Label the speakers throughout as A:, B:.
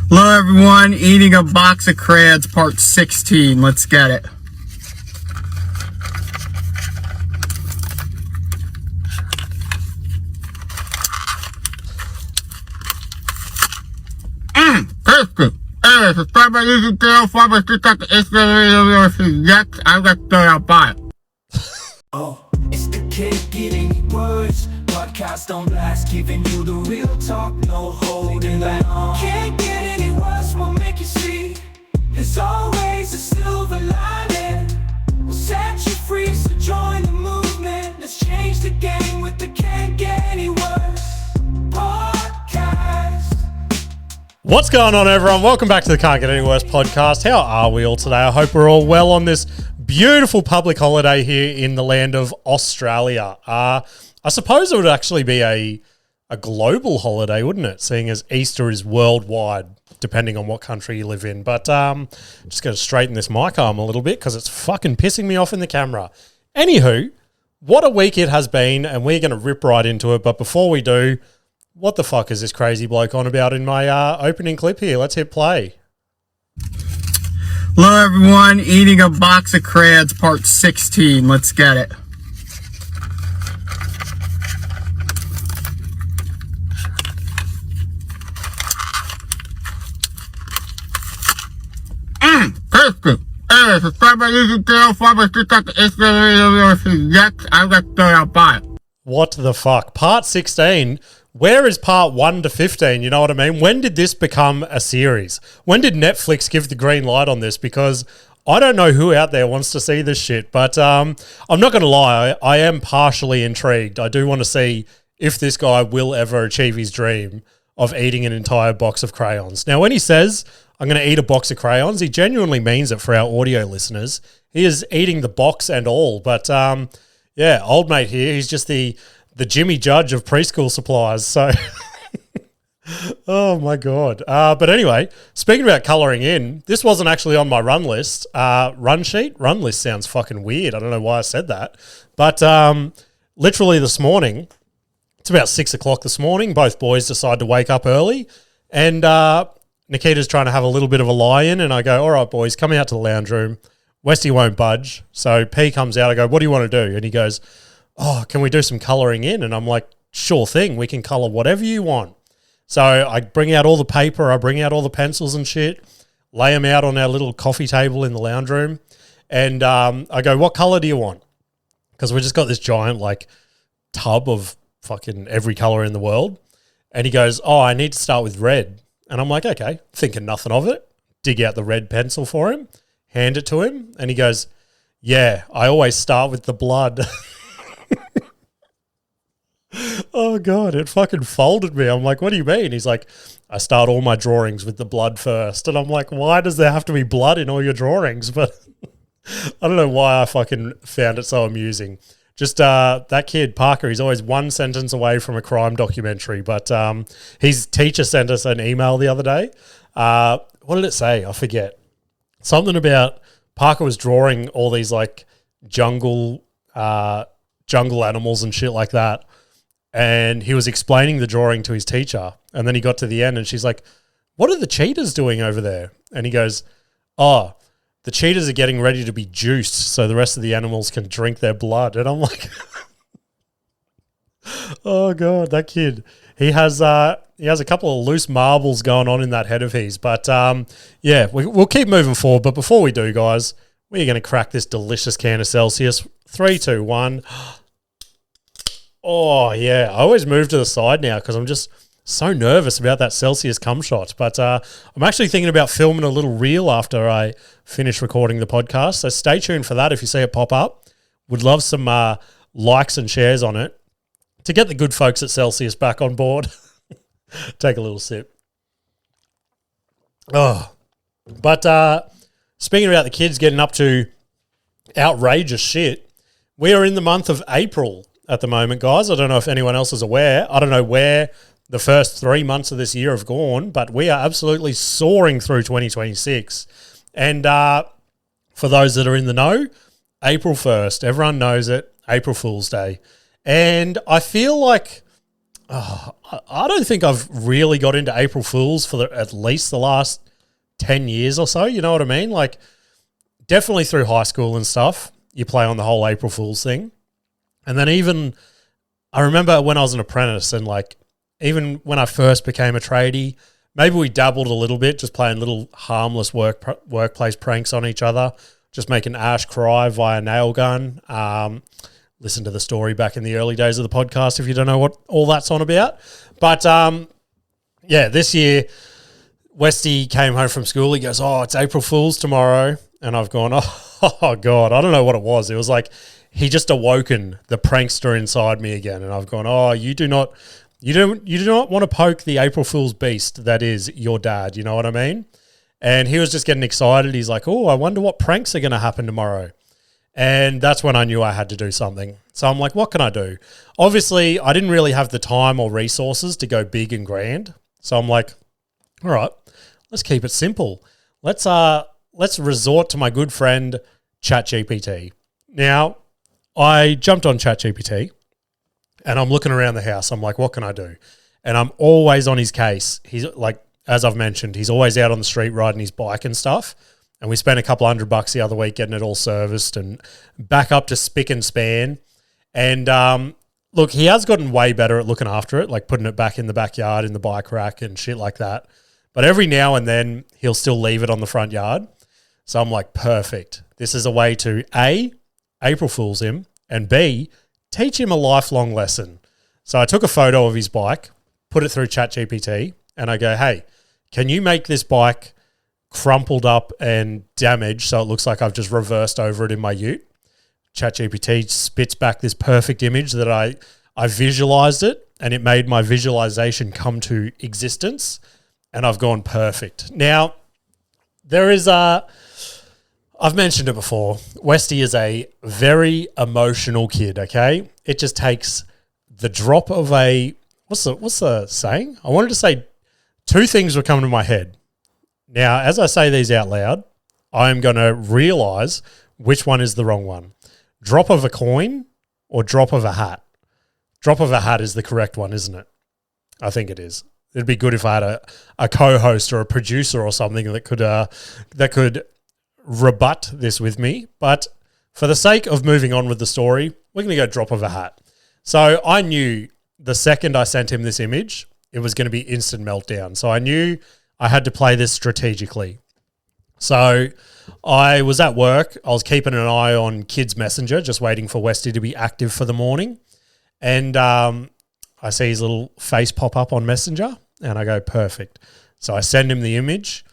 A: Hello everyone, eating a box of crayons, part 16. Let's get it. Tasty. Hey, subscribe my YouTube channel, follow my TikTok, Instagram, next, I'm gonna throw out by it.
B: Oh, it's the kid getting words. Podcast on blast, giving you the real talk, no holding back. Can't get any worse, we'll make you see. There's always a silver lining. We'll set you free, so join the movement. Let's change the game with the Can't Get Any Worse podcast.
C: What's going on, everyone? Welcome back to the Can't Get Any Worse podcast. How are we all today? I hope we're all well on this beautiful public holiday here in the land of Australia. I suppose it would actually be a global holiday, wouldn't it? Seeing as Easter is worldwide, depending on what country you live in. But just going to straighten this mic arm a little bit because it's fucking pissing me off in the camera. Anywho, what a week it has been, and we're going to rip right into it. But before we do, what the fuck is this crazy bloke on about in my opening clip here? Let's hit play.
A: Hello everyone, eating a box of crayons, part 16. Let's get it. Tasty. Hey, subscribe my YouTube channel, follow my TikTok, Instagram, next, I'm gonna throw out by it.
C: What the fuck? Part 16. Where is part 1 to 15? You know what I mean? When did this become a series? When did Netflix give the green light on this? Because I don't know who out there wants to see this shit. But I'm not going to lie. I am partially intrigued. I do want to see if this guy will ever achieve his dream of eating an entire box of crayons. Now, when he says, I'm going to eat a box of crayons, he genuinely means it for our audio listeners. He is eating the box and all. But yeah, old mate here, he's just the Jimmy Judge of preschool supplies. So, oh my God. But anyway, speaking about colouring in, this wasn't actually on my run list. Run sheet? Run list sounds fucking weird. I don't know why I said that. But literally this morning, it's about 6 o'clock this morning, both boys decide to wake up early. And Nikita's trying to have a little bit of a lie-in. And I go, all right, boys, come out to the lounge room. Westy won't budge. So P comes out. I go, what do you want to do? And he goes, oh, can we do some colouring in? And I'm like, sure thing, we can colour whatever you want. So I bring out all the paper, I bring out all the pencils and shit, lay them out on our little coffee table in the lounge room. And I go, what colour do you want? Because we just got this giant like tub of fucking every colour in the world. And he goes, oh, I need to start with red. And I'm like, okay, thinking nothing of it. Dig out the red pencil for him, hand it to him. And he goes, yeah, I always start with the blood. Oh God, it fucking folded me. I'm like, what do you mean? He's like, I start all my drawings with the blood first. And I'm like, why does there have to be blood in all your drawings? But I don't know why I fucking found it so amusing. Just that kid, Parker, he's always one sentence away from a crime documentary. But his teacher sent us an email the other day. What did it say? I forget. Something about Parker was drawing all these like jungle animals and shit like that. And he was explaining the drawing to his teacher. And then he got to the end and she's like, what are the cheetahs doing over there? And he goes, oh, the cheetahs are getting ready to be juiced so the rest of the animals can drink their blood. And I'm like, oh God, that kid. He has a couple of loose marbles going on in that head of his. But yeah, we'll keep moving forward. But before we do, guys, we're going to crack this delicious can of Celsius. 3, 2, 1. Oh, yeah. I always move to the side now because I'm just so nervous about that Celsius cum shot. But I'm actually thinking about filming a little reel after I finish recording the podcast. So stay tuned for that if you see it pop up. Would love some likes and shares on it to get the good folks at Celsius back on board. Take a little sip. Oh, but speaking about the kids getting up to outrageous shit, we are in the month of April at the moment, guys. I don't know if anyone else is aware. I don't know where the first 3 months of this year have gone, but we are absolutely soaring through 2026. And for those that are in the know, April 1st, everyone knows it, April Fool's Day. And I feel like I don't think I've really got into April Fools for at least the last 10 years or so. You know what I mean? Like, definitely through high school and stuff, you play on the whole April Fools thing. And then even, I remember when I was an apprentice and like, even when I first became a tradie, maybe we dabbled a little bit, just playing little harmless workplace pranks on each other, just making Ash cry via nail gun. Listen to the story back in the early days of the podcast if you don't know what all that's on about. But yeah, this year, Westy came home from school. He goes, "Oh, it's April Fool's tomorrow." And I've gone, oh God, I don't know what it was. It was like he just awoken the prankster inside me again. And I've gone, "Oh, you do not want to poke the April Fool's beast that is your dad." You know what I mean? And he was just getting excited. He's like, "Oh, I wonder what pranks are going to happen tomorrow." And that's when I knew I had to do something. So I'm like, what can I do? Obviously, I didn't really have the time or resources to go big and grand. So I'm like, all right, let's keep it simple. Let's resort to my good friend ChatGPT. Now, I jumped on ChatGPT and I'm looking around the house. I'm like, what can I do? And I'm always on his case. He's like, as I've mentioned, he's always out on the street riding his bike and stuff. And we spent a couple $100 the other week getting it all serviced and back up to spick and span. And look, he has gotten way better at looking after it, like putting it back in the backyard in the bike rack and shit like that. But every now and then he'll still leave it on the front yard. So I'm like, perfect. This is a way to A, April Fool's him, and B, teach him a lifelong lesson. So I took a photo of his bike, put it through ChatGPT, and I go, hey, can you make this bike crumpled up and damaged so it looks like I've just reversed over it in my ute? ChatGPT spits back this perfect image that I visualized it, and it made my visualization come to existence, and I've gone perfect. Now, there is I've mentioned it before, Westy is a very emotional kid, okay? It just takes the drop of a, what's the saying? I wanted to say two things were coming to my head. Now, as I say these out loud, I am going to realize which one is the wrong one. Drop of a coin or drop of a hat? Drop of a hat is the correct one, isn't it? I think it is. It'd be good if I had a co-host or a producer or something that could rebut this with me. But for the sake of moving on with the story, we're going to go drop of a hat. So I knew the second I sent him this image, it was going to be instant meltdown. So I knew I had to play this strategically. So I was at work. I was keeping an eye on Kids Messenger, just waiting for Westy to be active for the morning. And I see his little face pop up on Messenger, and I go, perfect. So I send him the image,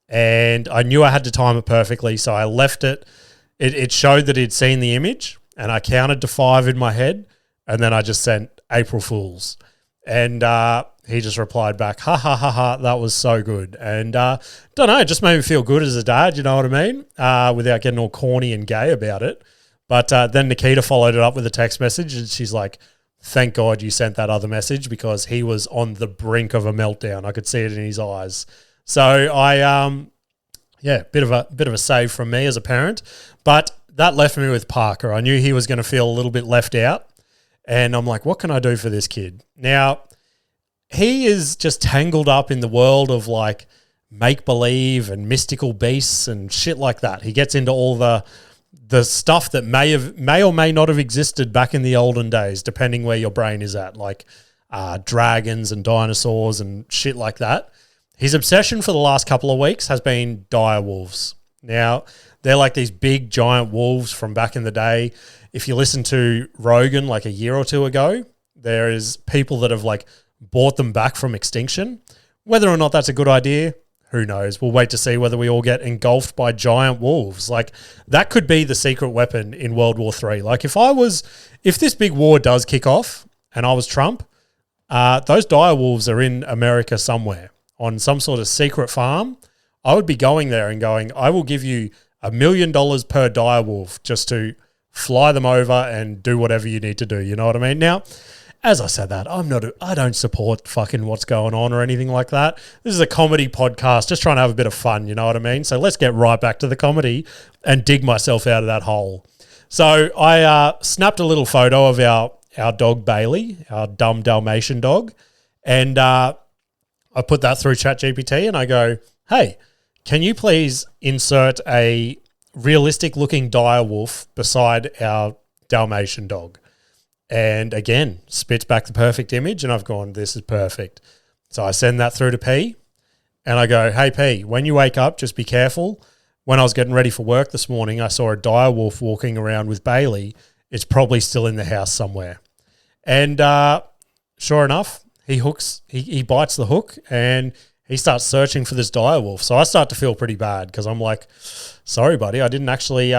C: and I knew I had to time it perfectly, so I left it. It showed that he'd seen the image, and I counted to 5 in my head, and then I just sent April Fools. And he just replied back, ha, ha, ha, ha, that was so good. And don't know, it just made me feel good as a dad, you know what I mean? Without getting all corny and gay about it. But then Nikita followed it up with a text message, and she's like, thank God you sent that other message, because he was on the brink of a meltdown. I could see it in his eyes. So bit of a save from me as a parent. But that left me with Parker. I knew he was going to feel a little bit left out. And I'm like, what can I do for this kid? Now, he is just tangled up in the world of like make-believe and mystical beasts and shit like that. He gets into all the stuff that may or may not have existed back in the olden days, depending where your brain is at, like dragons and dinosaurs and shit like that. His obsession for the last couple of weeks has been dire wolves. Now, they're like these big giant wolves from back in the day. If you listen to Rogan like a year or two ago, there is people that have like brought them back from extinction. Whether or not that's a good idea, who knows? We'll wait to see whether we all get engulfed by giant wolves. Like, that could be the secret weapon in World War III. Like, if this big war does kick off and I was Trump, those dire wolves are in America somewhere on some sort of secret farm. I would be going there and going, I will give you $1 million per dire wolf just to fly them over and do whatever you need to do. You know what I mean? Now, as I said that, I don't support fucking what's going on or anything like that. This is a comedy podcast, just trying to have a bit of fun, you know what I mean? So let's get right back to the comedy and dig myself out of that hole. So I snapped a little photo of our dog Bailey, our dumb Dalmatian dog. And I put that through ChatGPT and I go, hey, can you please insert a realistic looking dire wolf beside our Dalmatian dog? And again, spits back the perfect image, and I've gone, this is perfect. So I send that through to P, and I go, hey P, when you wake up, just be careful. When I was getting ready for work this morning, I saw a dire wolf walking around with Bailey. It's probably still in the house somewhere. And sure enough, he bites the hook, and he starts searching for this dire wolf. So I start to feel pretty bad because I'm like, sorry, buddy, I didn't actually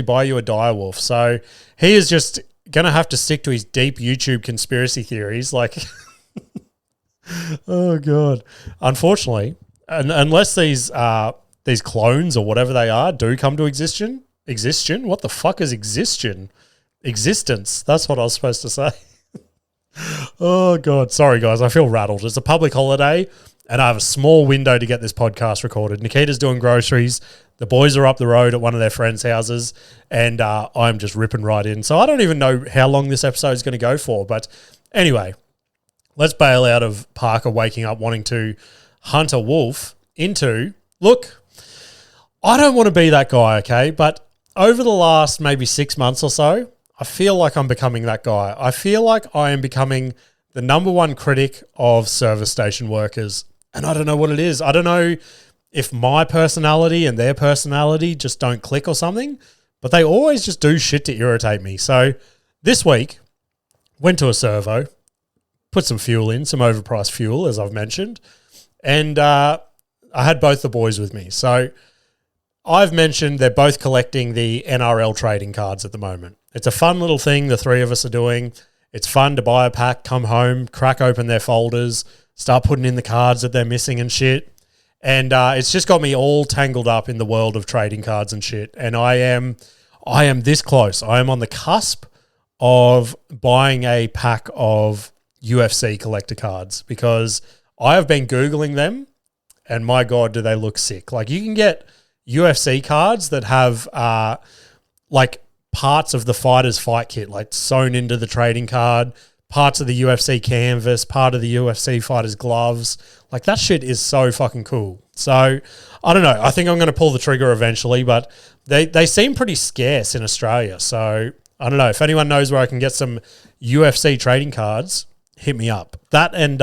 C: buy you a dire wolf. So he is just going to have to stick to his deep YouTube conspiracy theories. Like, oh God. Unfortunately, unless these clones or whatever they are do come to existence. What the fuck is existence? That's what I was supposed to say. Oh God. Sorry guys. I feel rattled. It's a public holiday and I have a small window to get this podcast recorded. Nikita's doing groceries. The boys are up the road at one of their friends' houses, and I'm just ripping right in. So I don't even know how long this episode is going to go for. But anyway, let's bail out of Parker waking up wanting to hunt a wolf into, look, I don't want to be that guy, okay? But over the last maybe 6 months or so, I feel like I'm becoming that guy. I feel like I am becoming the number one critic of service station workers. And I don't know what it is. I don't know if my personality and their personality just don't click or something, but they always just do shit to irritate me. So this week, went to a servo, put some fuel in, some overpriced fuel, as I've mentioned, and I had both the boys with me. So I've mentioned they're both collecting the NRL trading cards at the moment. It's a fun little thing the three of us are doing. It's fun to buy a pack, come home, crack open their folders, start putting in the cards that they're missing and shit. And it's just got me all tangled up in the world of trading cards and shit. And I am this close. I am on the cusp of buying a pack of UFC collector cards because I have been Googling them and my God, do they look sick. Like you can get UFC cards that have like parts of the fighter's fight kit, like sewn into the trading card, parts of the UFC canvas, part of the UFC fighter's gloves. Like that shit is so fucking cool. So I don't know. I think I'm going to pull the trigger eventually, but they seem pretty scarce in Australia. So I don't know. If anyone knows where I can get some UFC trading cards, hit me up. That and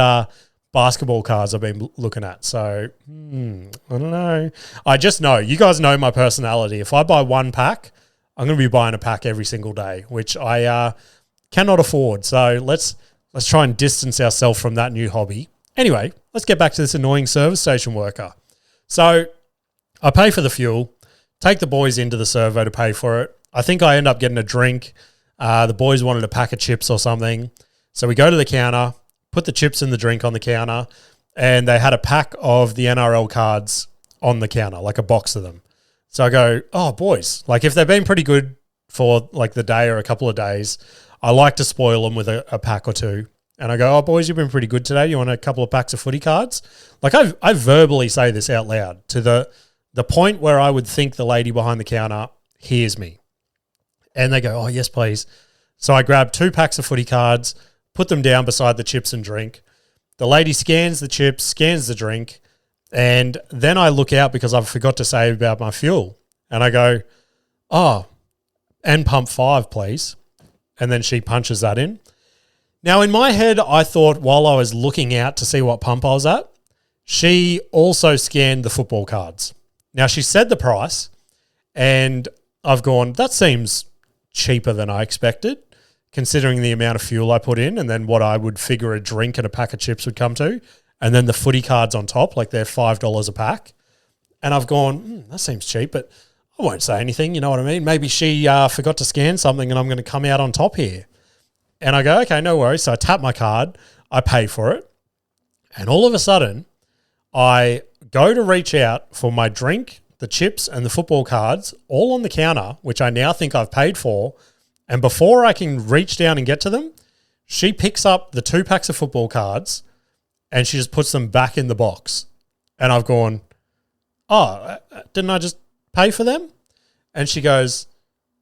C: basketball cards I've been looking at. So I don't know. I just know. You guys know my personality. If I buy one pack, I'm going to be buying a pack every single day, which I cannot afford. So let's try and distance ourselves from that new hobby. Anyway, let's get back to this annoying service station worker. So I pay for the fuel, take the boys into the servo to pay for it. I think I end up getting a drink. The boys wanted a pack of chips or something. So we go to the counter, put the chips and the drink on the counter, and they had a pack of the NRL cards on the counter, like a box of them. So I go, oh, boys, like if they've been pretty good for like the day or a couple of days, I like to spoil them with a pack or two. And I go, oh, boys, you've been pretty good today. You want a couple of packs of footy cards? Like I verbally say this out loud to the point where I would think the lady behind the counter hears me. And they go, oh, yes, please. So I grab 2 packs of footy cards, put them down beside the chips and drink. The lady scans the chips, scans the drink, and then I look out because I forgot to say about my fuel. And I go, oh, and pump 5, please. And then she punches that in. Now, in my head, I thought while I was looking out to see what pump I was at, she also scanned the football cards. Now, she said the price, and I've gone, that seems cheaper than I expected, considering the amount of fuel I put in and then what I would figure a drink and a pack of chips would come to, and then the footy cards on top, like they're $5 a pack. And I've gone, that seems cheap, but I won't say anything, you know what I mean? Maybe she forgot to scan something and I'm going to come out on top here. And I go, okay, no worries. So I tap my card, I pay for it, and all of a sudden, I go to reach out for my drink, the chips, and the football cards, all on the counter, which I now think I've paid for. And before I can reach down and get to them, she picks up the 2 packs of football cards and she just puts them back in the box. And I've gone, oh, didn't I just pay for them? And she goes,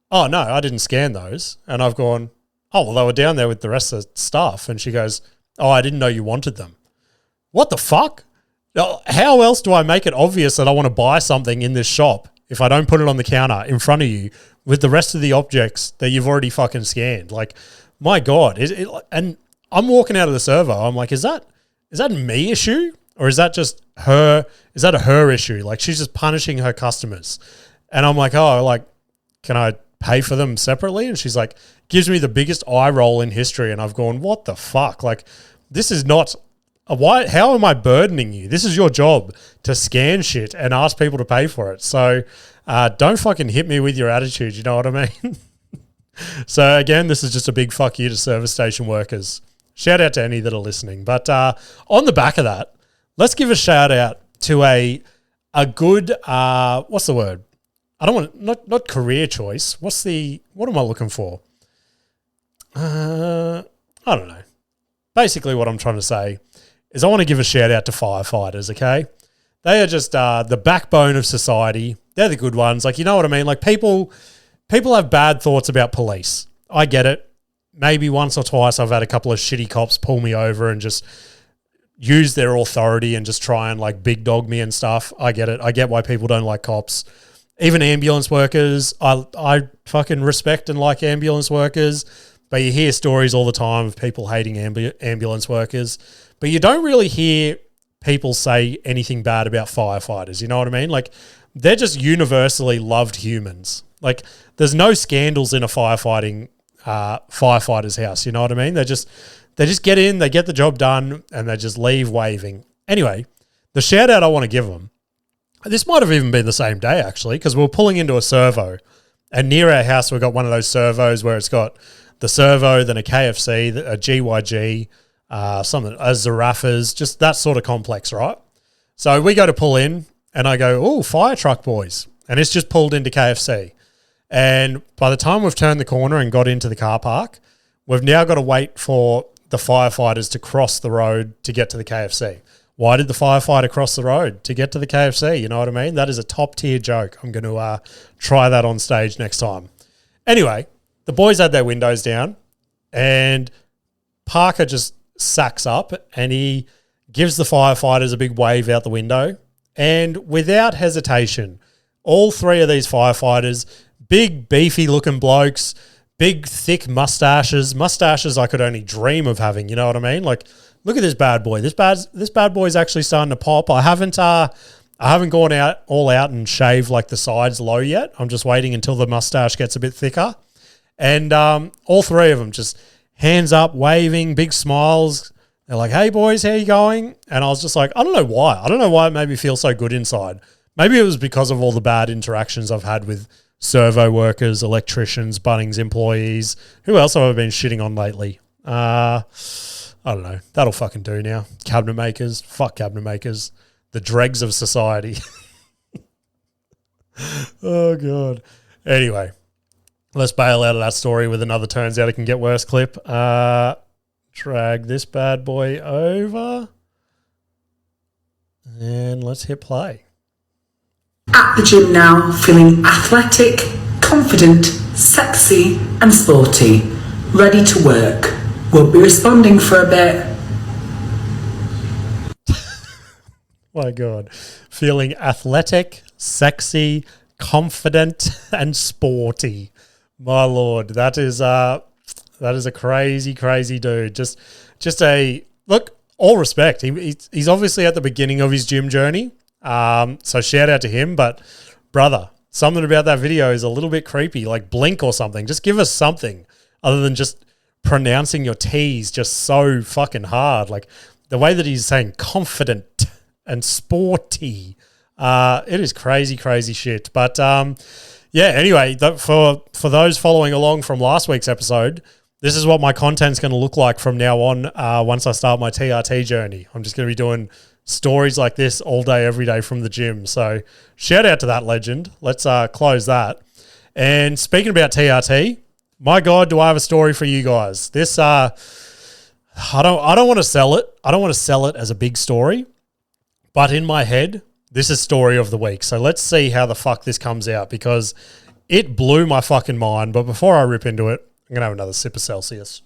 C: oh, no, I didn't scan those. And I've gone, oh, well, they were down there with the rest of the staff. And she goes, oh, I didn't know you wanted them. What the fuck? How else do I make it obvious that I want to buy something in this shop if I don't put it on the counter in front of you with the rest of the objects that you've already fucking scanned? Like, my God. And I'm walking out of the servo. I'm like, is that me issue? Or is that just her? Is that a her issue? Like, she's just punishing her customers. And I'm like, oh, like, can I pay for them separately? And she's like, gives me the biggest eye roll in history. And I've gone, what the fuck? Like, this is not why. How am I burdening you? This is your job to scan shit and ask people to pay for it. So don't fucking hit me with your attitude. You know what I mean? So again, this is just a big fuck you to service station workers. Shout out to any that are listening. But on the back of that, let's give a shout out to a good, what's the word? I don't want, not career choice. What am I looking for? I don't know. Basically what I'm trying to say is I want to give a shout out to firefighters, okay? They are just the backbone of society. They're the good ones. Like, you know what I mean? Like, people have bad thoughts about police. I get it. Maybe once or twice I've had a couple of shitty cops pull me over and just use their authority and just try and like big dog me and stuff. I get it. I get why people don't like cops. Even ambulance workers, I fucking respect and like ambulance workers, but you hear stories all the time of people hating ambulance workers, but you don't really hear people say anything bad about firefighters. You know what I mean? Like, they're just universally loved humans. Like, there's no scandals in a firefighter's house. You know what I mean? They just get in, they get the job done, and they just leave waving. Anyway, the shout out I want to give them, this might have even been the same day actually, because we were pulling into a servo, and near our house we've got one of those servos where it's got the servo, then a KFC, a GYG, something, a Zarafas, just that sort of complex, right? So we go to pull in, and I go, oh, fire truck boys. And it's just pulled into KFC. And by the time we've turned the corner and got into the car park, we've now got to wait for the firefighters to cross the road to get to the KFC. Why did the firefighter cross the road to get to the KFC? You know what I mean? That is a top tier joke. I'm going to try that on stage next time. Anyway, the boys had their windows down, and Parker just sacks up and he gives the firefighters a big wave out the window. And without hesitation, all three of these firefighters, big beefy looking blokes, big thick mustaches I could only dream of having, you know what I mean? Like, look at this bad boy. This bad boy's actually starting to pop. I haven't gone all out and shaved like the sides low yet. I'm just waiting until the mustache gets a bit thicker. And all three of them just hands up, waving, big smiles. They're like, hey boys, how you going? And I was just like, I don't know why. I don't know why it made me feel so good inside. Maybe it was because of all the bad interactions I've had with servo workers, electricians, Bunnings employees. Who else have I been shitting on lately? I don't know. That'll fucking do now. Cabinet makers. Fuck cabinet makers. The dregs of society. Oh, God. Anyway, let's bail out of that story with another turns out it can get worse clip. Drag this bad boy over. And let's hit play.
D: At the gym now, feeling athletic, confident, sexy and sporty. Ready to work. Won't be responding for a bit.
C: My God. Feeling athletic, sexy, confident and sporty. My Lord, that is a crazy, crazy dude. Just a look. All respect. He's obviously at the beginning of his gym journey. So shout out to him. But brother, something about that video is a little bit creepy. Like, blink or something. Just give us something other than just pronouncing your T's just so fucking hard. Like, the way that he's saying confident and sporty. It is crazy, crazy shit. But yeah. Anyway, for those following along from last week's episode, this is what my content's going to look like from now on. Once I start my TRT journey, I'm just going to be doing stories like this all day, every day from the gym. So shout out to that legend. Let's close that. And speaking about TRT, my God, do I have a story for you guys? This I don't want to sell it. I don't want to sell it as a big story, but in my head, this is story of the week. So let's see how the fuck this comes out, because it blew my fucking mind. But before I rip into it, I'm going to have another sip of Celsius.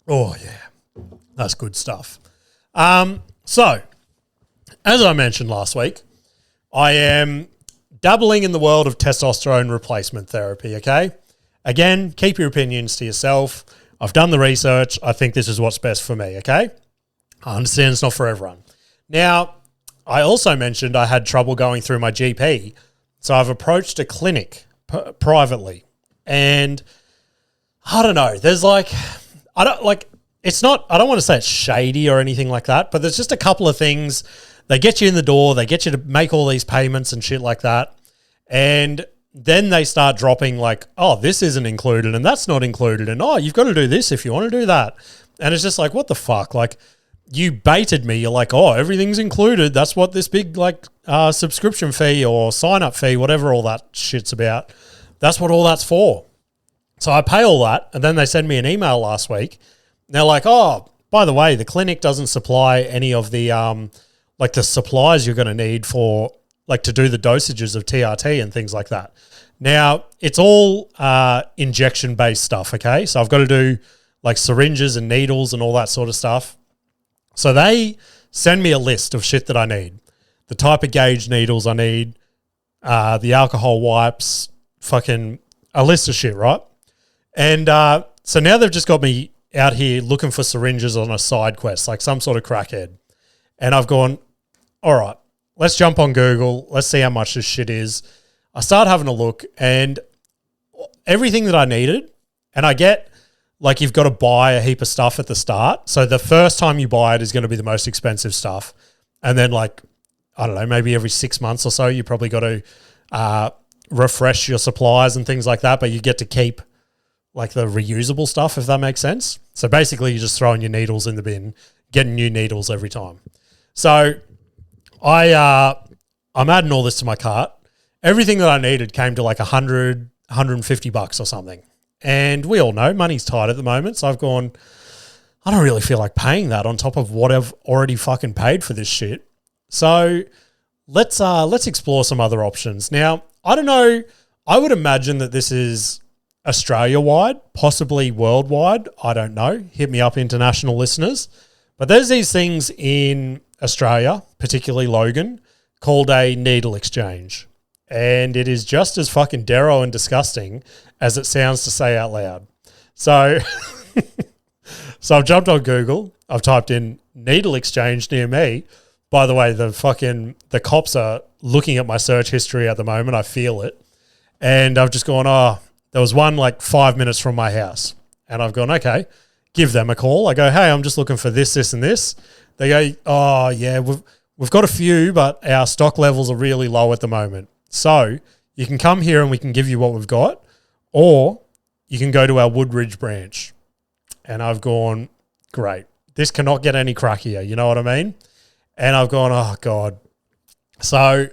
C: Oh, yeah. That's good stuff. So, as I mentioned last week, I am dabbling in the world of testosterone replacement therapy, okay? Again, keep your opinions to yourself. I've done the research. I think this is what's best for me, okay? I understand it's not for everyone. Now, I also mentioned I had trouble going through my GP, so I've approached a clinic privately. And I don't know, there's like, I don't want to say it's shady or anything like that, but there's just a couple of things. They get you in the door, they get you to make all these payments and shit like that. And then they start dropping like, oh, this isn't included and that's not included. And oh, you've got to do this if you want to do that. And it's just like, what the fuck? Like, you baited me. You're like, oh, everything's included. That's what this big like subscription fee or sign-up fee, whatever all that shit's about. That's what all that's for. So I pay all that. And then they send me an email last week. And they're like, oh, by the way, the clinic doesn't supply any of the like the supplies you're going to need for like to do the dosages of TRT and things like that. Now, it's all injection-based stuff, okay? So I've got to do like syringes and needles and all that sort of stuff. So they send me a list of shit that I need. The type of gauge needles I need, the alcohol wipes, fucking a list of shit, right? And so now they've just got me out here looking for syringes on a side quest, like some sort of crackhead. And I've gone, all right, let's jump on Google. Let's see how much this shit is. I start having a look and everything that I needed, and I get like you've got to buy a heap of stuff at the start. So the first time you buy it is going to be the most expensive stuff. And then like, I don't know, maybe every 6 months or so, you probably got to refresh your supplies and things like that, but you get to keep like the reusable stuff, if that makes sense. So basically you're just throwing your needles in the bin, getting new needles every time. So I'm adding all this to my cart. Everything that I needed came to like $100, $150 or something. And we all know money's tight at the moment. So I've gone, I don't really feel like paying that on top of what I've already fucking paid for this shit. So let's explore some other options. Now, I don't know. I would imagine that this is Australia-wide, possibly worldwide. I don't know. Hit me up, international listeners. But there's these things in Australia, particularly Logan, called a needle exchange. And it is just as fucking darrow and disgusting as it sounds to say out loud. So, so I've jumped on Google. I've typed in needle exchange near me. By the way, the cops are looking at my search history at the moment. I feel it. And I've just gone, oh, there was one like 5 minutes from my house. And I've gone, okay, give them a call. I go, hey, I'm just looking for this, this, and this. They go, oh, yeah, we've got a few, but our stock levels are really low at the moment. So you can come here and we can give you what we've got, or you can go to our Woodridge branch. And I've gone, great. This cannot get any crackier. You know what I mean? And I've gone, oh, God. So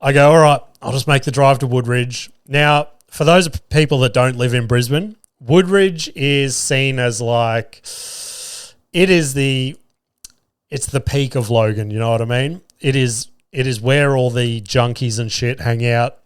C: I go, all right, I'll just make the drive to Woodridge. Now, for those people that don't live in Brisbane, Woodridge is seen as like, it's the peak of Logan. You know what I mean? It is where all the junkies and shit hang out.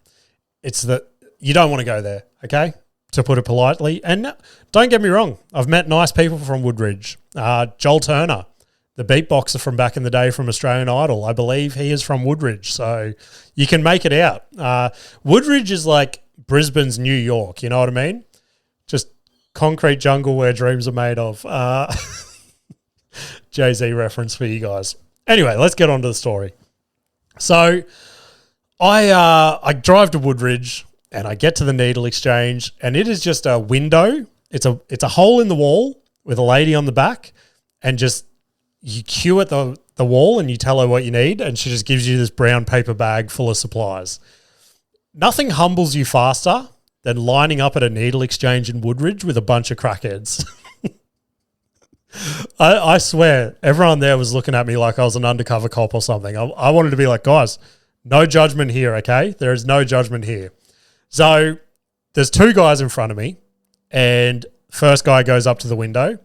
C: You don't want to go there, okay? To put it politely. And don't get me wrong, I've met nice people from Woodridge. Joel Turner, the beatboxer from back in the day from Australian Idol, I believe he is from Woodridge. So you can make it out. Woodridge is like Brisbane's New York, you know what I mean? Just concrete jungle where dreams are made of. Jay-Z reference for you guys. Anyway, let's get on to the story. So I drive to Woodridge and I get to the needle exchange, and it is just a window. It's a hole in the wall with a lady on the back, and just you queue at the wall and you tell her what you need, and she just gives you this brown paper bag full of supplies. Nothing humbles you faster than lining up at a needle exchange in Woodridge with a bunch of crackheads. I swear, everyone there was looking at me like I was an undercover cop or something. I wanted to be like, guys, no judgment here, okay? There is no judgment here. So there's two guys in front of me, and first guy goes up to the window.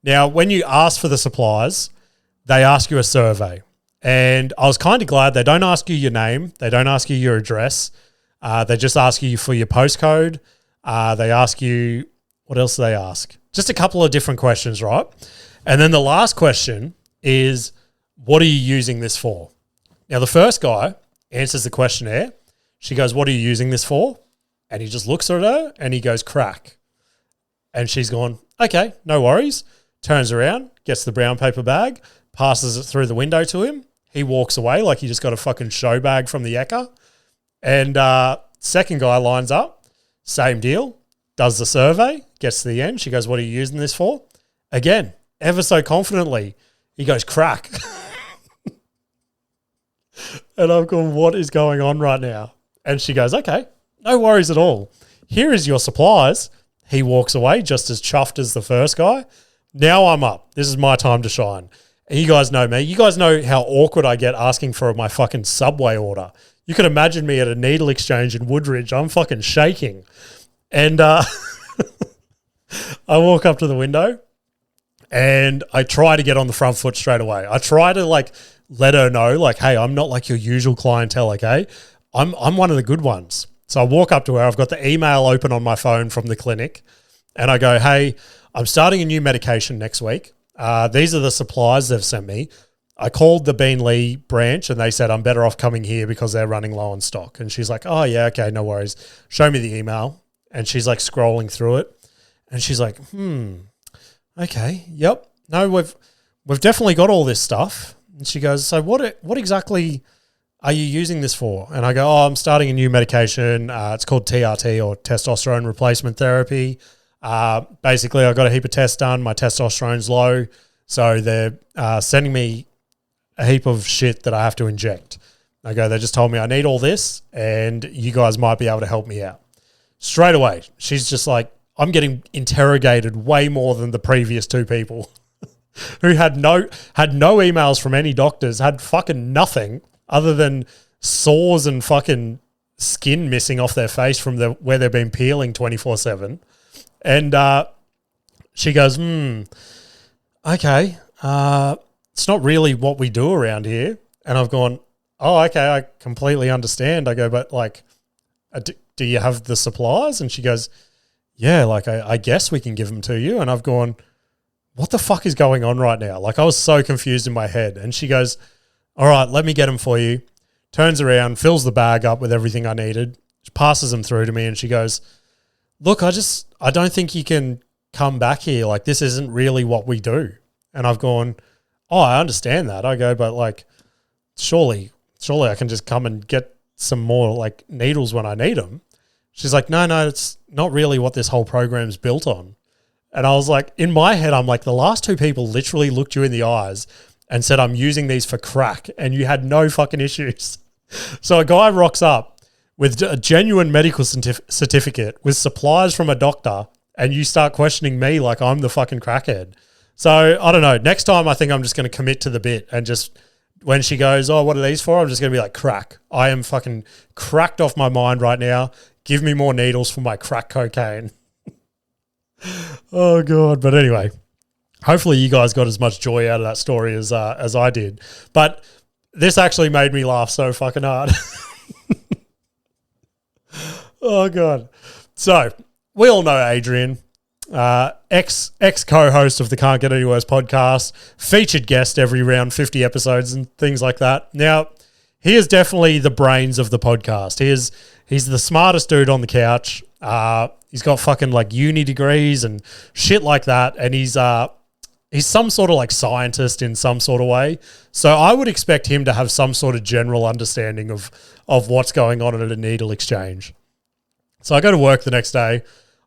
C: Now, when you ask for the supplies, they ask you a survey. And I was kind of glad they don't ask you your name. They don't ask you your address. They just ask you for your postcode, They ask you, what else do they ask? Just a couple of different questions, right? And then the last question is, what are you using this for? Now, the first guy answers the questionnaire. She goes, what are you using this for? And he just looks at her and he goes, crack. And she's gone, okay, no worries. Turns around, gets the brown paper bag, passes it through the window to him. He walks away like he just got a fucking show bag from the Ekka. And second guy lines up, same deal, does the survey, gets to the end. She goes, what are you using this for? Again, ever so confidently, he goes, crack. And I'm going, what is going on right now? And she goes, okay, no worries at all. Here is your supplies. He walks away just as chuffed as the first guy. Now I'm up. This is my time to shine. And you guys know me. You guys know how awkward I get asking for my fucking Subway order. You can imagine me at a needle exchange in Woodridge. I'm fucking shaking. And I walk up to the window and I try to get on the front foot straight away. I try to like let her know, like, hey, I'm not like your usual clientele, okay? I'm one of the good ones. So I walk up to her. I've got the email open on my phone from the clinic. And I go, hey, I'm starting a new medication next week. These are the supplies they've sent me. I called the Beanley branch and they said I'm better off coming here because they're running low on stock. And she's like, oh, yeah, okay, no worries. Show me the email. And she's like scrolling through it. And she's like, okay, yep. No, we've definitely got all this stuff. And she goes, so what exactly are you using this for? And I go, oh, I'm starting a new medication. It's called TRT, or testosterone replacement therapy. Basically, I got a heap of tests done. My testosterone's low. So they're sending me a heap of shit that I have to inject. I go, they just told me I need all this and you guys might be able to help me out. Straight away, she's just like, I'm getting interrogated way more than the previous two people who had no emails from any doctors, had fucking nothing other than sores and fucking skin missing off their face from where they've been peeling 24/7. And she goes, okay, it's not really what we do around here. And I've gone, oh, okay, I completely understand. I go, but like, do you have the supplies? And she goes, yeah, like I guess we can give them to you. And I've gone, what the fuck is going on right now? Like I was so confused in my head. And she goes, all right, let me get them for you. Turns around, fills the bag up with everything I needed. She passes them through to me and she goes, look, I don't think you can come back here. Like this isn't really what we do. And I've gone, oh, I understand that. I go, but like, surely I can just come and get some more like needles when I need them. She's like, no, it's not really what this whole program's built on. And I was like, in my head, I'm like, the last two people literally looked you in the eyes and said, I'm using these for crack, and you had no fucking issues. So a guy rocks up with a genuine medical certificate with supplies from a doctor, and you start questioning me like I'm the fucking crackhead. So I don't know. Next time I think I'm just going to commit to the bit and just when she goes, oh, what are these for? I'm just going to be like, crack. I am fucking cracked off my mind right now. Give me more needles for my crack cocaine. Oh, God. But anyway, hopefully you guys got as much joy out of that story as I did. But this actually made me laugh so fucking hard. Oh, God. So we all know Adrian, ex co-host of the Can't Get Any Worse podcast, featured guest every round 50 episodes and things like that. Now, he is definitely the brains of the podcast. He's the smartest dude on the couch. He's got fucking like uni degrees and shit like that. And he's some sort of like scientist in some sort of way. So I would expect him to have some sort of general understanding of what's going on at a needle exchange. So I go to work the next day.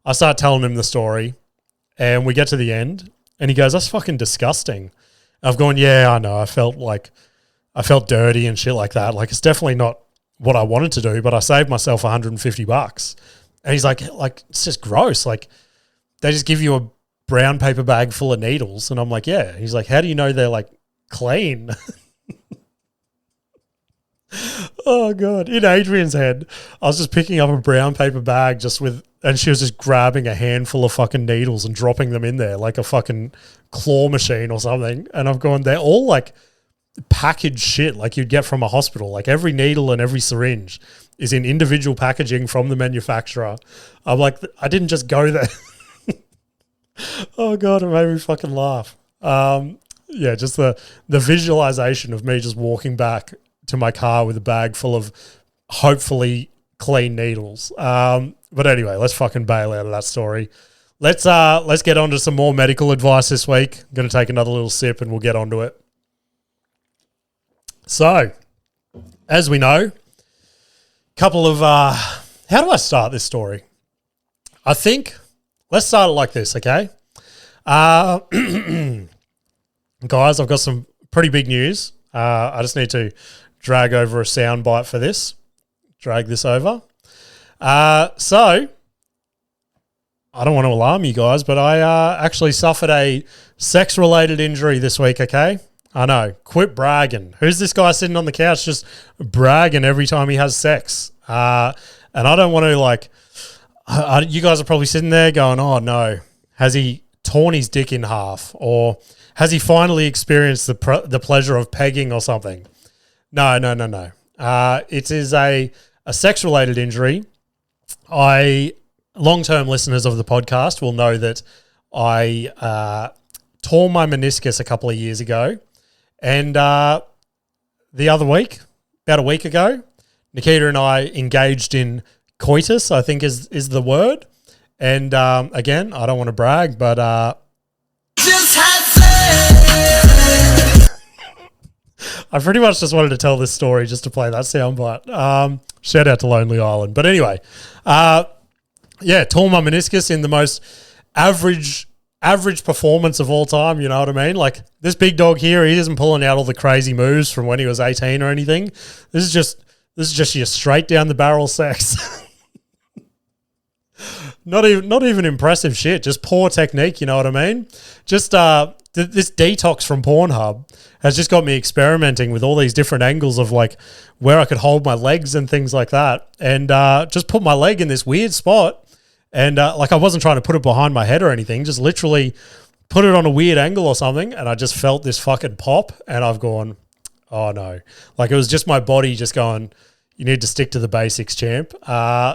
C: I start telling him the story and we get to the end and he goes, that's fucking disgusting. I've gone, yeah, I know. I felt dirty and shit like that. Like it's definitely not what I wanted to do, but I saved myself $150. And he's like, it's just gross. Like they just give you a brown paper bag full of needles. And I'm like, yeah. He's like, how do you know they're like clean? Oh, God. In Adrian's head, I was just picking up a brown paper bag and she was just grabbing a handful of fucking needles and dropping them in there like a fucking claw machine or something. And I've gone, they're all like packaged shit like you'd get from a hospital. Like every needle and every syringe is in individual packaging from the manufacturer. I'm like, I didn't just go there. Oh God, it made me fucking laugh. Yeah, just the visualization of me just walking back to my car with a bag full of hopefully clean needles. But anyway, let's fucking bail out of that story. Let's get on to some more medical advice this week. I'm going to take another little sip and we'll get onto it. So, as we know, couple of how do I start this story? I think let's start it like this, okay? Guys, I've got some pretty big news. I just need to drag over a sound bite for this. Drag this over. So, I don't want to alarm you guys, but I actually suffered a sex-related injury this week, okay? I know. Quit bragging. Who's this guy sitting on the couch just bragging every time he has sex? And I don't want to, like... you guys are probably sitting there going, oh, no. Has he torn his dick in half? Or has he finally experienced the pleasure of pegging or something? No. It is a sex-related injury. Long-term listeners of the podcast will know that I tore my meniscus a couple of years ago. And the other week, about a week ago, Nikita and I engaged in coitus, I think is the word. And again, I don't want to brag, but
B: Just had sex.
C: I pretty much just wanted to tell this story just to play that soundbite. Shout out to Lonely Island. But anyway, yeah, tore my meniscus in the most average performance of all time, you know what I mean? Like, this big dog here, he isn't pulling out all the crazy moves from when he was 18 or anything. This is just your straight down the barrel sex. Not even impressive shit, just poor technique, you know what I mean? Just this detox from Pornhub has just got me experimenting with all these different angles of like where I could hold my legs and things like that, and just put my leg in this weird spot. And like I wasn't trying to put it behind my head or anything, just literally put it on a weird angle or something, and I just felt this fucking pop, and I've gone, oh no. Like it was just my body just going, you need to stick to the basics, champ.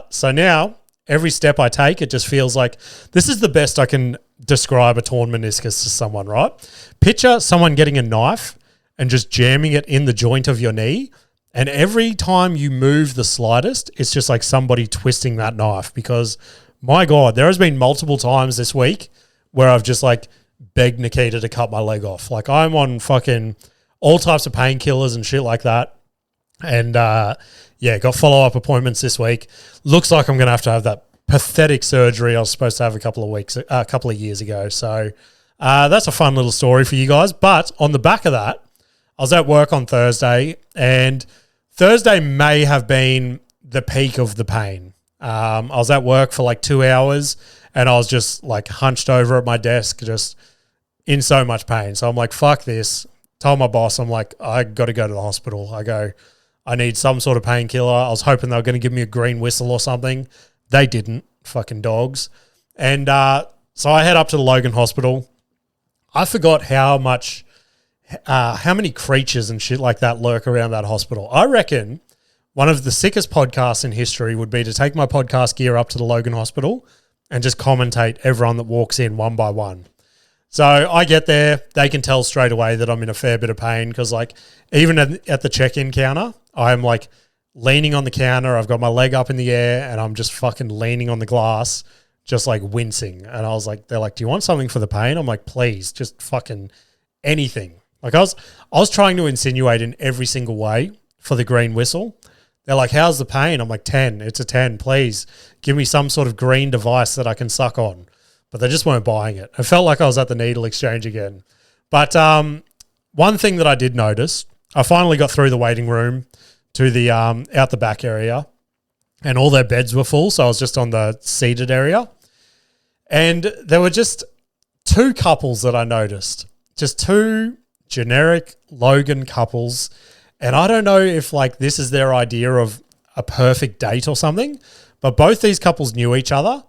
C: So now every step I take, it just feels like this is the best I can describe a torn meniscus to someone, right? Picture someone getting a knife and just jamming it in the joint of your knee, and every time you move the slightest, it's just like somebody twisting that knife, because my God, there has been multiple times this week where I've just like begged Nikita to cut my leg off. Like I'm on fucking all types of painkillers and shit like that. And yeah, got follow-up appointments this week. Looks like I'm going to have that pathetic surgery I was supposed to have a couple of years ago. So that's a fun little story for you guys. But on the back of that, I was at work on Thursday, and Thursday may have been the peak of the pain. I was at work for like 2 hours, and I was just like hunched over at my desk, just in so much pain. So I'm like, fuck this. Told my boss, I'm like, I got to go to the hospital. I need some sort of painkiller. I was hoping they were going to give me a green whistle or something. They didn't. Fucking dogs. And so I head up to the Logan hospital. I forgot how many creatures and shit like that lurk around that hospital. I reckon one of the sickest podcasts in history would be to take my podcast gear up to the Logan hospital and just commentate everyone that walks in one by one. So I get there, they can tell straight away that I'm in a fair bit of pain, because like even at the check-in counter, I'm like leaning on the counter, I've got my leg up in the air, and I'm just fucking leaning on the glass, just like wincing. And I was like, they're like, do you want something for the pain? I'm like, please, just fucking anything. Like I was trying to insinuate in every single way for the green whistle. They're like, how's the pain? I'm like, 10. It's a 10. Please give me some sort of green device that I can suck on. But they just weren't buying it. It felt like I was at the needle exchange again. But one thing that I did notice, I finally got through the waiting room to the out the back area, and all their beds were full. So I was just on the seated area. And there were just two couples that I noticed. Just two generic Logan couples. And I don't know if like this is their idea of a perfect date or something, but both these couples knew each other.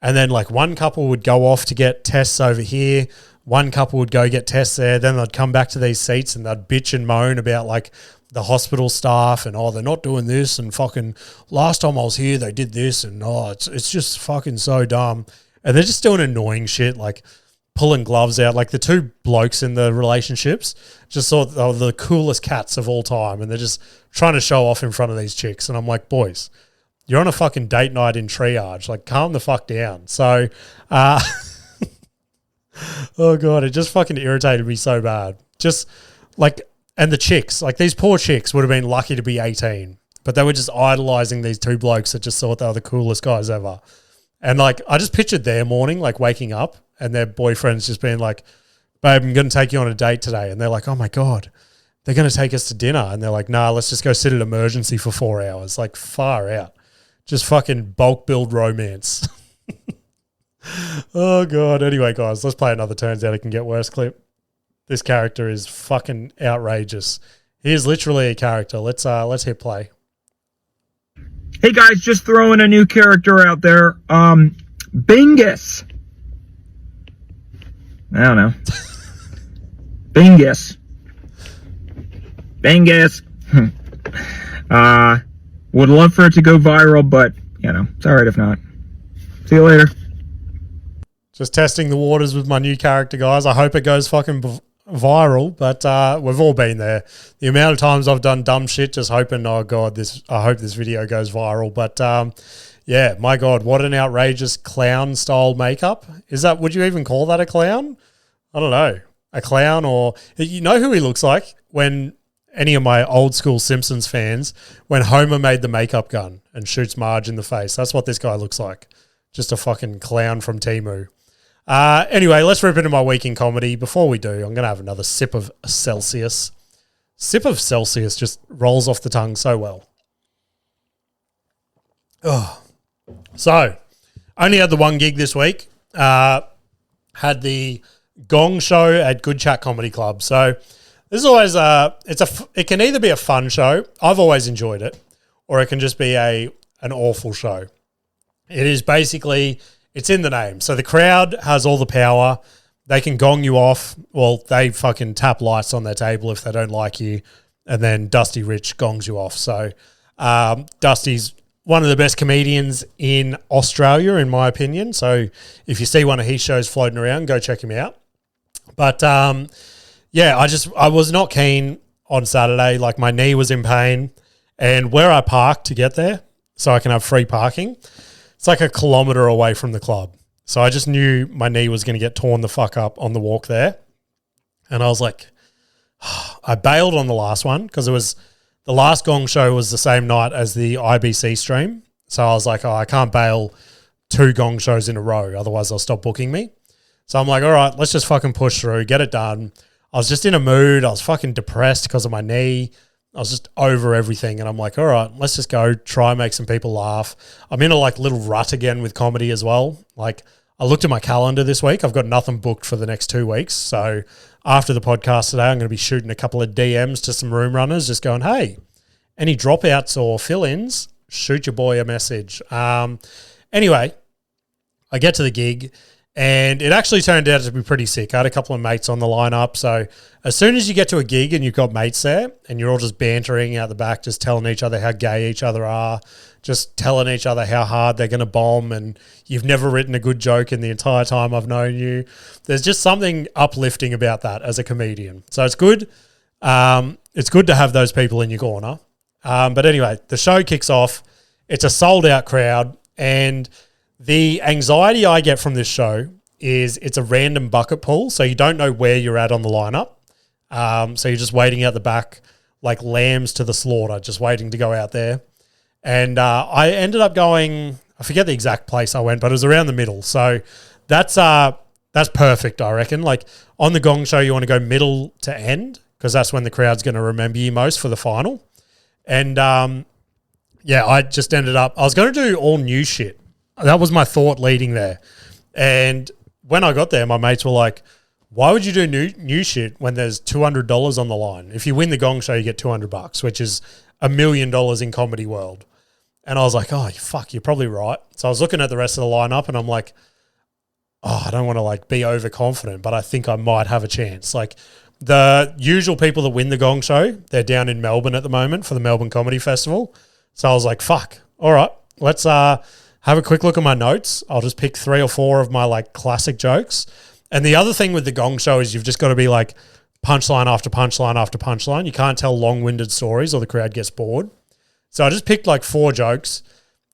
C: And then like one couple would go off to get tests over here. one couple would go get tests there, then they'd come back to these seats and they'd bitch and moan about like the hospital staff and, oh, they're not doing this, and fucking last time I was here they did this, and oh, it's just fucking so dumb. And they're just doing annoying shit like pulling gloves out. Like the two blokes in the relationships just thought they were the coolest cats of all time, and they're just trying to show off in front of these chicks. And I'm like, boys, you're on a fucking date night in triage. Like, calm the fuck down. So, oh God, it just fucking irritated me so bad. Just like, and the chicks, like these poor chicks would have been lucky to be 18, but they were just idolizing these two blokes that just thought they were the coolest guys ever. And like, I just pictured their morning, like waking up and their boyfriends just being like, babe, I'm going to take you on a date today. And they're like, oh my God, they're going to take us to dinner. And they're like, nah, let's just go sit at emergency for 4 hours. Like, far out. Just fucking bulk build romance. Oh God. Anyway, guys, let's play another Turns Out It Can Get Worse clip. This character is fucking outrageous. He is literally a character. Let's hit play.
E: Hey guys, just throwing a new character out there. Bingus. I don't know. Bingus. Bingus. Would love for it to go viral, but, you know, it's alright if not. See you later.
C: Just testing the waters with my new character, guys. I hope it goes fucking viral, but we've all been there. The amount of times I've done dumb shit just hoping, oh God, I hope this video goes viral. But yeah, my God, what an outrageous clown style makeup. Would you even call that a clown? I don't know. A clown, or you know who he looks like? When any of my old school Simpsons fans, when Homer made the makeup gun and shoots Marge in the face. That's what this guy looks like. Just a fucking clown from Temu. Anyway, let's rip into my week in comedy. Before we do, I'm going to have another sip of Celsius. Sip of Celsius just rolls off the tongue so well. Oh. So, only had the one gig this week. Had the Gong Show at Good Chat Comedy Club. So, this is always it can either be a fun show. I've always enjoyed it, or it can just be an awful show. It is basically, it's in the name. So the crowd has all the power. They can gong you off. Well, they fucking tap lights on their table if they don't like you. And then Dusty Rich gongs you off. So Dusty's one of the best comedians in Australia, in my opinion. So if you see one of his shows floating around, go check him out. But yeah, I was not keen on Saturday. Like, my knee was in pain. And where I parked to get there, so I can have free parking, it's like 1 kilometre away from the club. So I just knew my knee was going to get torn the fuck up on the walk there. And I was like, I bailed on the last one because the last Gong Show was the same night as the IBC stream. So I was like, oh, I can't bail 2 Gong Shows in a row. Otherwise they'll stop booking me. So I'm like, all right, let's just fucking push through, get it done. I was just in a mood. I was fucking depressed because of my knee. I was just over everything. And I'm like, all right, let's just go try and make some people laugh. I'm in a like little rut again with comedy as well. Like, I looked at my calendar this week. I've got nothing booked for the next 2 weeks. So after the podcast today, I'm going to be shooting a couple of DMs to some room runners, just going, hey, any dropouts or fill-ins, shoot your boy a message. Anyway, I get to the gig. And it actually turned out to be pretty sick. I had a couple of mates on the lineup. So as soon as you get to a gig and you've got mates there and you're all just bantering out the back, just telling each other how gay each other are, just telling each other how hard they're going to bomb, and you've never written a good joke in the entire time I've known you, there's just something uplifting about that as a comedian. So it's good. It's good to have those people in your corner. But anyway, the show kicks off. It's a sold-out crowd, and the anxiety I get from this show is it's a random bucket pull, so you don't know where you're at on the lineup. So you're just waiting out the back like lambs to the slaughter, just waiting to go out there. And I ended up going, I forget the exact place I went, but it was around the middle. So that's perfect, I reckon. Like, on the Gong Show, you want to go middle to end because that's when the crowd's going to remember you most for the final. And yeah, I just ended up, I was going to do all new shit. That was my thought leading there. And when I got there, my mates were like, why would you do new shit when there's $200 on the line? If you win the Gong Show, you get $200, which is $1 million in comedy world. And I was like, oh, fuck, you're probably right. So I was looking at the rest of the lineup and I'm like, I don't want to like be overconfident, but I think I might have a chance. Like the usual people that win the Gong Show, they're down in Melbourne at the moment for the Melbourne Comedy Festival. So I was like, fuck, all right, let's have a quick look at my notes. I'll just pick 3 or 4 of my like classic jokes. And the other thing with the Gong Show is you've just got to be like punchline after punchline after punchline. You can't tell long-winded stories or the crowd gets bored. So I just picked like 4 jokes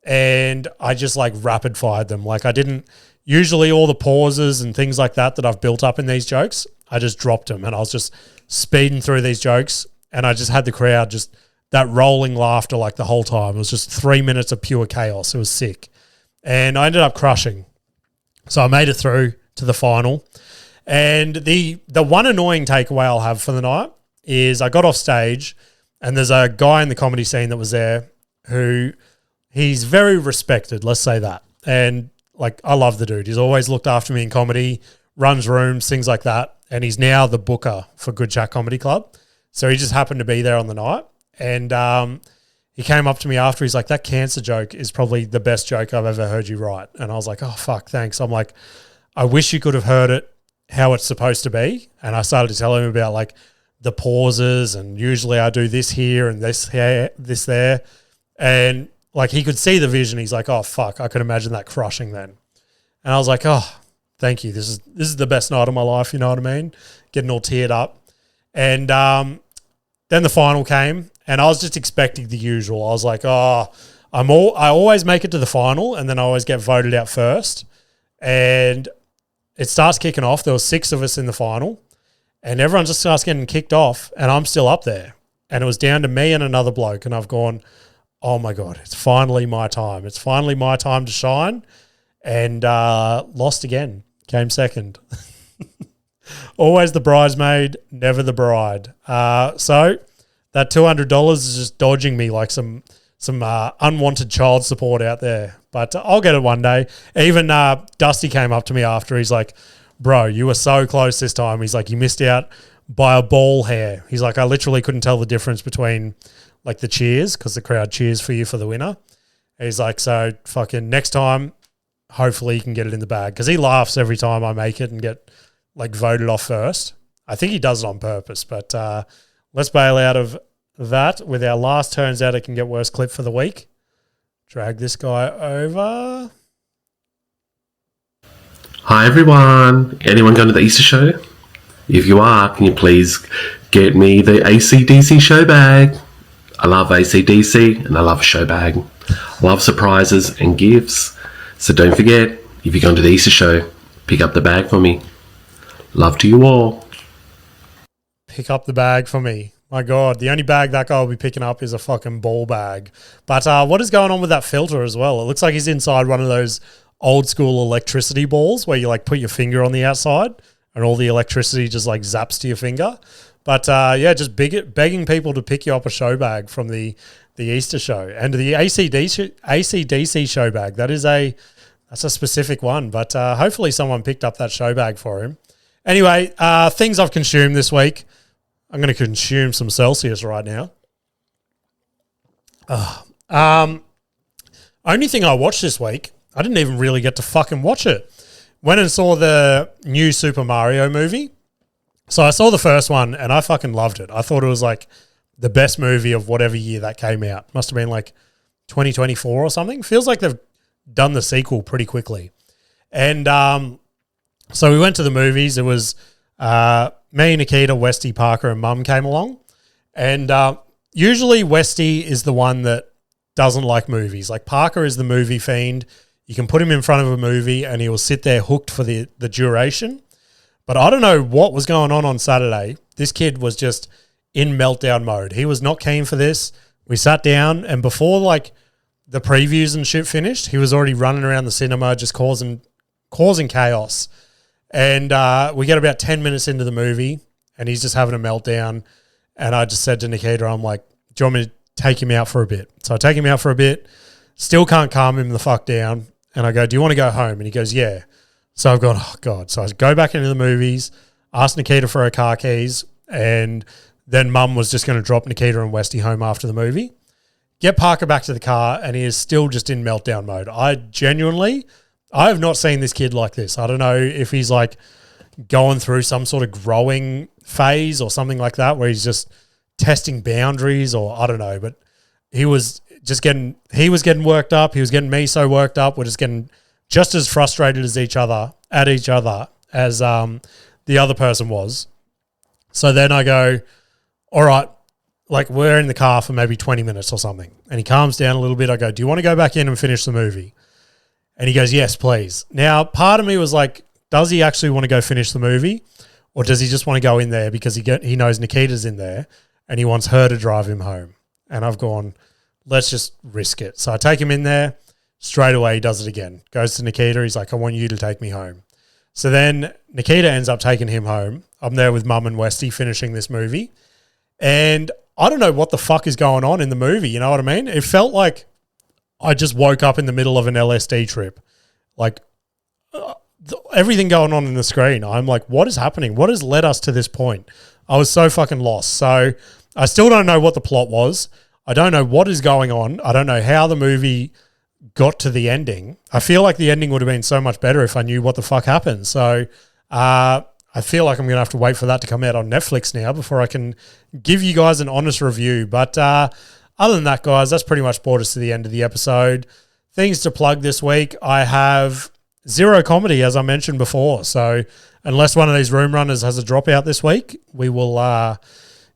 C: and I just like rapid fired them. Like I didn't, usually all the pauses and things like that I've built up in these jokes, I just dropped them and I was just speeding through these jokes and I just had the crowd just that rolling laughter like the whole time. It was just 3 minutes of pure chaos. It was sick. And I ended up crushing. So I made it through to the final. And the one annoying takeaway I'll have for the night is I got off stage and there's a guy in the comedy scene that was there who he's very respected, let's say that. And like I love the dude. He's always looked after me in comedy, runs rooms, things like that. And he's now the booker for Good Chat Comedy Club. So he just happened to be there on the night. And he came up to me after. He's like, that cancer joke is probably the best joke I've ever heard you write. And I was like, oh, fuck, thanks. I'm like, I wish you could have heard it how it's supposed to be. And I started to tell him about like the pauses and usually I do this here and this here, this there. And like he could see the vision. He's like, oh, fuck, I could imagine that crushing then. And I was like, oh, thank you. This is the best night of my life, you know what I mean? Getting all teared up. And then the final came and I was just expecting the usual. I was like, oh, I always make it to the final and then I always get voted out first. And it starts kicking off. There were 6 of us in the final and everyone just starts getting kicked off and I'm still up there. And it was down to me and another bloke and I've gone, oh my God, it's finally my time. It's finally my time to shine. And lost again. Came second. Always the bridesmaid, never the bride. So that $200 is just dodging me like some unwanted child support out there. But I'll get it one day. Even Dusty came up to me after. He's like, bro, you were so close this time. He's like, you missed out by a ball hair. He's like, I literally couldn't tell the difference between like the cheers because the crowd cheers for you for the winner. He's like, so fucking next time, hopefully you can get it in the bag because he laughs every time I make it and get like voted off first. I think he does it on purpose, but let's bail out of that with our last turns out it can get worse clip for the week. Drag this guy over.
F: Hi everyone. Anyone going to the Easter show? If you are, can you please get me the AC/DC show bag? I love AC/DC and I love a show bag. I love surprises and gifts. So don't forget, if you're going to the Easter show, pick up the bag for me. Love to you all.
C: Pick up the bag for me. My God, the only bag that guy will be picking up is a fucking ball bag. But what is going on with that filter as well? It looks like he's inside one of those old school electricity balls where you like put your finger on the outside and all the electricity just like zaps to your finger. But yeah, just begging people to pick you up a show bag from the Easter show. And the AC/DC show bag, that's a specific one. But hopefully someone picked up that show bag for him. Anyway, things I've consumed this week. I'm going to consume some Celsius right now. Only thing I watched this week, I didn't even really get to fucking watch it. Went and saw the new Super Mario movie. So I saw the first one and I fucking loved it. I thought it was like the best movie of whatever year that came out. Must have been like 2024 or something. Feels like they've done the sequel pretty quickly. And so we went to the movies. It was me, Nikita, Westy, Parker, and Mum came along. And usually Westy is the one that doesn't like movies. Like Parker is the movie fiend. You can put him in front of a movie and he will sit there hooked for the duration. But I don't know what was going on Saturday. This kid was just in meltdown mode. He was not keen for this. We sat down and before like the previews and shit finished, he was already running around the cinema just causing chaos. And we get about 10 minutes into the movie and he's just having a meltdown. And I just said to Nikita, I'm like, do you want me to take him out for a bit? So I take him out for a bit, still can't calm him the fuck down. And I go, do you want to go home? And he goes, yeah. So I've gone, oh God. So I go back into the movies, ask Nikita for her car keys, and then Mum was just going to drop Nikita and Westy home after the movie. Get Parker back to the car and he is still just in meltdown mode. I genuinely I have not seen this kid like this. I don't know if he's like going through some sort of growing phase or something like that, where he's just testing boundaries, or I don't know, but he was getting worked up. He was getting me so worked up. We're just getting just as frustrated as each other as the other person was. So then I go, all right, like we're in the car for maybe 20 minutes or something. And he calms down a little bit. I go, do you want to go back in and finish the movie? And he goes, yes, please. Now, part of me was like, does he actually want to go finish the movie? Or does he just want to go in there because he knows Nikita's in there and he wants her to drive him home? And I've gone, let's just risk it. So I take him in there. Straight away, he does it again. Goes to Nikita. He's like, I want you to take me home. So then Nikita ends up taking him home. I'm there with Mum and Westy finishing this movie. And I don't know what the fuck is going on in the movie. You know what I mean? It felt like I just woke up in the middle of an LSD trip. Like everything going on in the screen. I'm like, what is happening? What has led us to this point? I was so fucking lost. So I still don't know what the plot was. I don't know what is going on. I don't know how the movie got to the ending. I feel like the ending would have been so much better if I knew what the fuck happened. So I feel like I'm going to have to wait for that to come out on Netflix now before I can give you guys an honest review. But other than that, guys, that's pretty much brought us to the end of the episode. Things to plug this week. I have zero comedy, as I mentioned before. So unless one of these room runners has a dropout this week, we will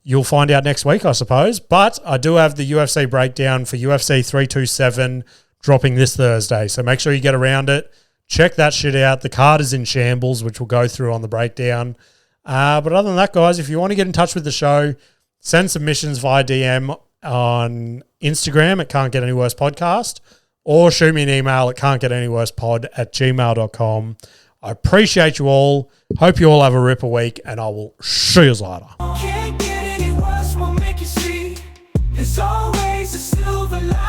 C: you'll find out next week, I suppose. But I do have the UFC breakdown for UFC 327 dropping this Thursday. So make sure you get around it. Check that shit out. The card is in shambles, which we'll go through on the breakdown. But other than that, guys, if you want to get in touch with the show, send submissions via DM on Instagram at Can't Get Any Worse Podcast, or shoot me an email at can'tgetanyworsepod@gmail.com. I appreciate you all. Hope you all have a ripper week, and I will see you later.
B: Can't get any worse, we'll make you see. There's always a silver lining.